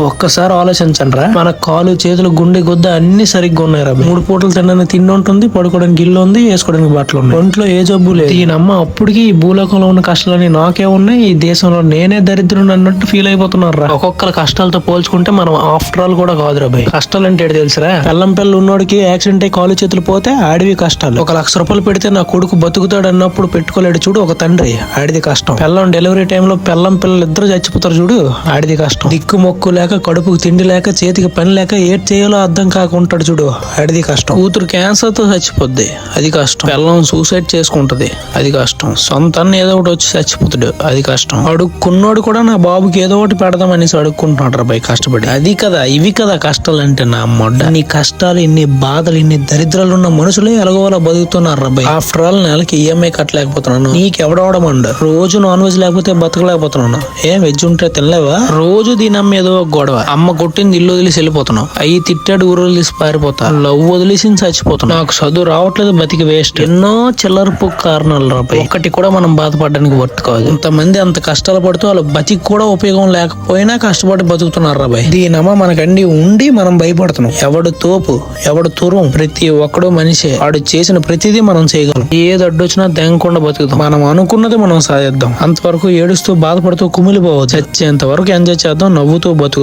ఒక్కసారి ఆలోచించండి రా, మన కాలు చేతులు గుండె గుద్ద అన్ని సరిగ్గా ఉన్నాయి రా. 3 పూటలు తినడానికి తిండి ఉంటుంది, పడుకోవడానికి ఇల్లు ఉంది, వేసుకోవడానికి బట్టలు ఉన్నాయి. ఒంట్లో ఏ జబ్బు లేదు. దీనమ్మ అప్పటికి ఈ భూలోకంలో ఉన్న కష్టాలని నాకే ఉన్నాయి, ఈ దేశంలో నేనే దరిద్రుడు అన్నట్టు ఫీల్ అయిపోతున్నారు రా. ఒక్కొక్కరు కష్టాలతో పోల్చుకుంటే మనం ఆఫ్టర్ ఆల్ కూడా కాదురా భయ్. కష్టాలు అంటే ఏంటో తెలుసురా, పిల్ల ఉన్నోడికి యాక్సిడెంట్ అయ్యి కాలు చేతులు పోతే ఆడివి కష్టాలు. 1 లక్ష రూపాయలు పెడితే నా కొడుకు బతుకుతాడు అన్నప్పుడు పెట్టుకోలేడు చూడు ఒక తండ్రి, ఆడిది కష్టం. పిల్లం డెలివరీ టైంలో పిల్లలు ఇద్దరు చచ్చిపోతారు చూడు, ఆడిది కష్టం. దిక్కు మొక్కు లేక, కడుపుకు తిండి లేక, చేతికి పని లేక ఏడ్ చేయాలో అర్థం కాకుంటాడు చూడు, ఆడిది కష్టం. కూతురు క్యాన్సర్ తో చచ్చిపోద్ది, అది కష్టం. పిల్లం సూసైడ్ చేసుకుంటది, అది కష్టం. సొంత అన్న ఏదో ఒకటి వచ్చి చచ్చిపోతాడు, అది కష్టం. అడుక్కున్నోడు కూడా నా బాబుకి ఏదో ఒకటి పెడదామనేసి అడుక్కుంటున్నాడు రా భయ్ కష్టపడి. అది కదా ఇవి కదా కష్టాలు అంటే నా మొడ్డ. ఇన్ని కష్టాలు, ఇన్ని బాధలు, ఇన్ని దరిద్రాలు ఉన్న మనుషులే ఎలాగోలా బతుకుతున్నారు రా భయ్. ఆఫ్టర్ ఆల్ నెలకి ఈఎంఐ కట్టలేకపోతున్నాను, నీకెవడవడమండు. రోజు నాన్ వెజ్ లేకపోతే బతకలేకపోతున్నాను. ఏం వెజ్ ఉంటే తినలేవా? రోజు దీనమ్మ ఏదో గొడవ, అమ్మ కొట్టింది ఇల్లు వదిలేసి వెళ్ళిపోతున్నావు, అయ్యి తిట్టాడు ఊరు వదిలేసి పారిపోతా, లవ్ వదిలేసి చచ్చిపోతున్నావు, నాకు చదువు రావట్లేదు బతికి వేస్ట్. ఎన్నో చిల్లరపు కారణాలు రా భయ్. ఒక్కటి కూడా మనం బాధపడడానికి వర్త్ కాదు. ఇంతమంది అంత కష్టాలు పడుతూ వాళ్ళు బతికి కూడా ఉపయోగం లేకపోయినా కష్టపడి బతుకుతున్నారు రా భయ్. దీనమ్మ మనకండి ఉండి మనం భయపడుతున్నాం. ఎవడు తోపు ఎవడు తురం, ప్రతి ఒక్కడు మనిషే. వాడు చేసిన ప్రతిదీ మనం చేయగలం. ఏది అడ్డొచ్చినా దెంగకుండా బతుకుతాం. మనం అనుకున్నది మనం సాధిద్దాం. అంతవరకు ఏడుస్తూ బాధపడుతూ కుమిలిపోవచ్చు. చచ్చేంత వరకు ఎంజాయ్ చేద్దాం, నవ్వుతూ బతుకుతాం.